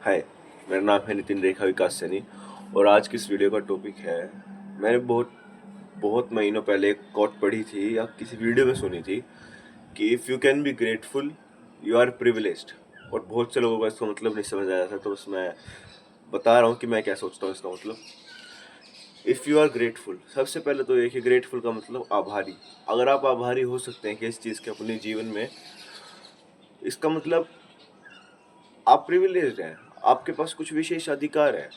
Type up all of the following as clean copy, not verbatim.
हाय, मेरा नाम है नितिन रेखा विकास सैनी और आज की इस वीडियो का टॉपिक है। मैंने बहुत बहुत महीनों पहले एक कोट पढ़ी थी या किसी वीडियो में सुनी थी कि if you can be grateful you are privileged. और बहुत से लोगों को इसका मतलब नहीं समझ आया था, तो बस मैं बता रहा हूँ कि मैं क्या सोचता हूँ इसका मतलब। इफ़ यू आर ग्रेटफुल, सबसे पहले तो देखिए ग्रेटफुल का मतलब आभारी। अगर आप आभारी हो सकते हैं कि इस चीज़ के अपने जीवन में, इसका मतलब आप प्रिविलेज्ड हैं, आपके पास कुछ विशेष अधिकार है।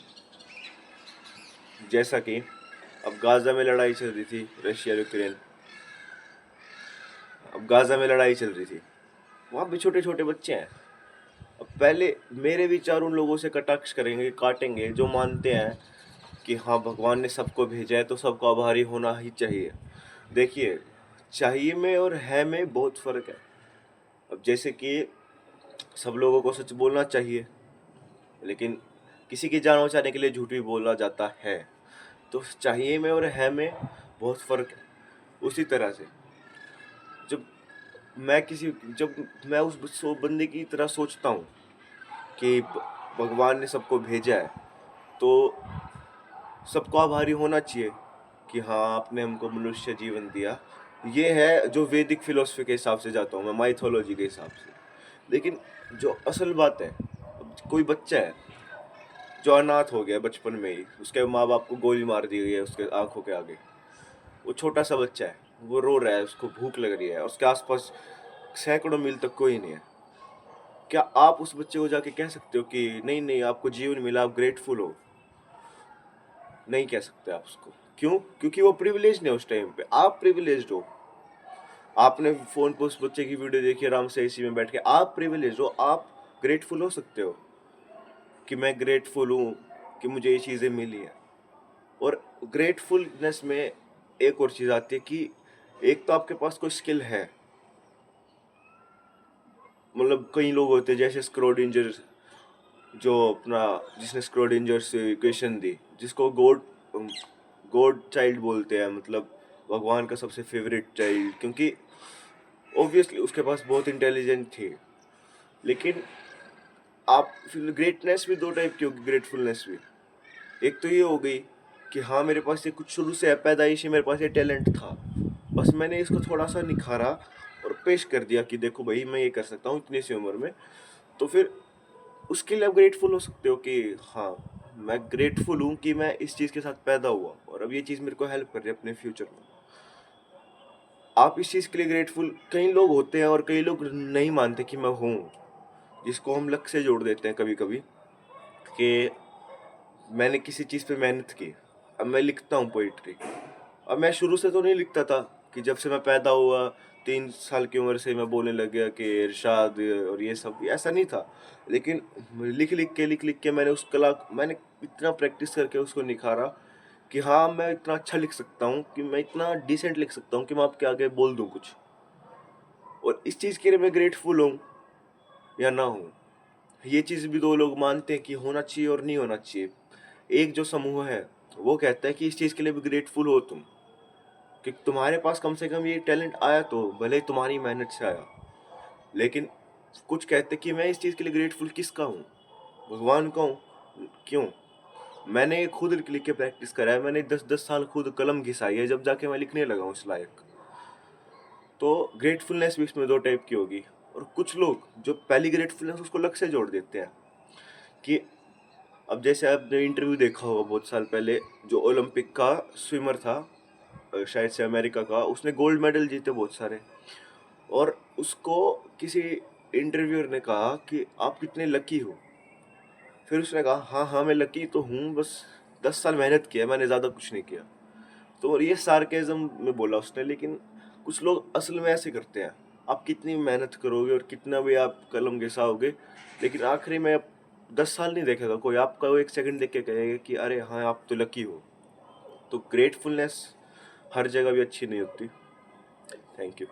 जैसा कि अब गाज़ा में लड़ाई चल रही थी, रशिया यूक्रेन। अब गाज़ा में लड़ाई चल रही थी, वहाँ भी छोटे छोटे बच्चे हैं। अब पहले मेरे विचार उन लोगों से कटाक्ष करेंगे, काटेंगे जो मानते हैं कि हाँ भगवान ने सबको भेजा है तो सबको आभारी होना ही चाहिए। देखिए, चाहिए में और है में बहुत फ़र्क है। अब जैसे कि सब लोगों को सच बोलना चाहिए, लेकिन किसी की जान बचाने के लिए झूठ भी बोला जाता है। तो चाहिए में और है में बहुत फ़र्क है। उसी तरह से जब जब मैं उस बंदे की तरह सोचता हूँ कि भगवान ने सबको भेजा है, तो सबको आभारी होना चाहिए कि हाँ आपने हमको मनुष्य जीवन दिया। ये है जो वैदिक फिलोसफी के हिसाब से जाता हूँ मैं, माइथोलॉजी के हिसाब से। लेकिन जो असल बात है, अब कोई बच्चा है जो अनाथ हो गया बचपन में ही, उसके माँ बाप को गोली मार दी गई है उसके आंखों के आगे। वो छोटा सा बच्चा है, वो रो रहा है, उसको भूख लग रही है, उसके आसपास सैकड़ों मील तक कोई नहीं है। क्या आप उस बच्चे को जाके कह सकते हो कि नहीं नहीं आपको जीवन मिला, आप ग्रेटफुल हो? नहीं कह सकते आप उसको। क्यों? क्योंकि वो प्रिविलेज नहीं है उस टाइम पे, आप प्रिविलेज्ड हो। आपने फ़ोन पे उस बच्चे की वीडियो देखी आराम से एसी में बैठ के, आप प्रिविलेज्ड हो, आप ग्रेटफुल हो सकते हो कि मैं ग्रेटफुल हूँ कि मुझे ये चीज़ें मिली हैं। और ग्रेटफुलनेस में एक और चीज़ आती है कि एक तो आपके पास कोई स्किल है। मतलब कई लोग होते हैं जैसे स्क्रोडिंजर, जो अपना जिसने स्क्रोडिंजर से इक्वेशन दी, जिसको गॉड गॉड चाइल्ड बोलते हैं, मतलब भगवान का सबसे फेवरेट चाइल्ड, क्योंकि ऑब्वियसली उसके पास बहुत इंटेलिजेंट थी। लेकिन आप फिर ग्रेटनेस भी दो टाइप की होगी, ग्रेटफुलनेस भी। एक तो ये हो गई कि हाँ मेरे पास ये कुछ शुरू से है, पैदाइशी मेरे पास ये टैलेंट था, बस मैंने इसको थोड़ा सा निखारा और पेश कर दिया कि देखो भाई मैं ये कर सकता हूँ इतनी सी उम्र में। तो फिर उसके लिए आप ग्रेटफुल हो सकते हो कि हाँ मैं ग्रेटफुल हूँ कि मैं इस चीज़ के साथ पैदा हुआ और अब ये चीज़ मेरे को हेल्प कर रही है अपने फ्यूचर में। आप इस चीज़ के लिए ग्रेटफुल, कई लोग होते हैं और कई लोग नहीं मानते कि मैं हूँ, जिसको हम लक से जोड़ देते हैं कभी कभी कि मैंने किसी चीज़ पे मेहनत की। अब मैं लिखता हूँ पोइट्री, अब मैं शुरू से तो नहीं लिखता था कि जब से मैं पैदा हुआ 3 साल की उम्र से मैं बोलने लग गया कि इरशाद और ये सब, ऐसा नहीं था। लेकिन लिख लिख के मैंने उस कला, मैंने इतना प्रैक्टिस करके उसको निखारा कि हाँ मैं इतना अच्छा लिख सकता हूँ, कि मैं इतना डिसेंट लिख सकता हूँ कि मैं आपके आगे बोल दूँ कुछ। और इस चीज़ के लिए मैं ग्रेटफुल हूँ या ना हूँ, ये चीज़ भी दो लोग मानते हैं कि होना चाहिए और नहीं होना चाहिए। एक जो समूह है वो कहता है कि इस चीज़ के लिए भी ग्रेटफुल हो तुम, कि तुम्हारे पास कम से कम ये टैलेंट आया, तो भले ही तुम्हारी मेहनत से आया। लेकिन कुछ कहते कि मैं इस चीज़ के लिए ग्रेटफुल किसका हूँ? भगवान का हूँ। क्यों? मैंने खुद लिख के प्रैक्टिस करा है, मैंने 10-10 साल खुद कलम घिसाई है, जब जाके मैं लिखने लगा हूँ इस लायक। तो ग्रेटफुलनेस भी इसमें दो टाइप की होगी। और कुछ लोग जो पहली ग्रेटफुलनेस उसको लक से जोड़ देते हैं कि अब जैसे आपने इंटरव्यू देखा होगा बहुत साल पहले, जो ओलंपिक का स्विमर था, शायद से अमेरिका का, उसने गोल्ड मेडल जीते बहुत सारे। और उसको किसी इंटरव्यूअर ने कहा कि आप कितने लकी हो। फिर उसने कहा हाँ हाँ मैं लकी तो हूँ, बस 10 साल मेहनत किया, मैंने ज़्यादा कुछ नहीं किया। तो ये सार्केज़म में बोला उसने। लेकिन कुछ लोग असल में ऐसे करते हैं, आप कितनी मेहनत करोगे और कितना भी आप कलम घिसाओगे, लेकिन आखिरी में 10 साल नहीं देखेगा कोई, आपका वो 1 सेकंड देख के कहेगा कि अरे हाँ आप तो लकी हो। तो ग्रेटफुलनेस हर जगह भी अच्छी नहीं होती। Thank you.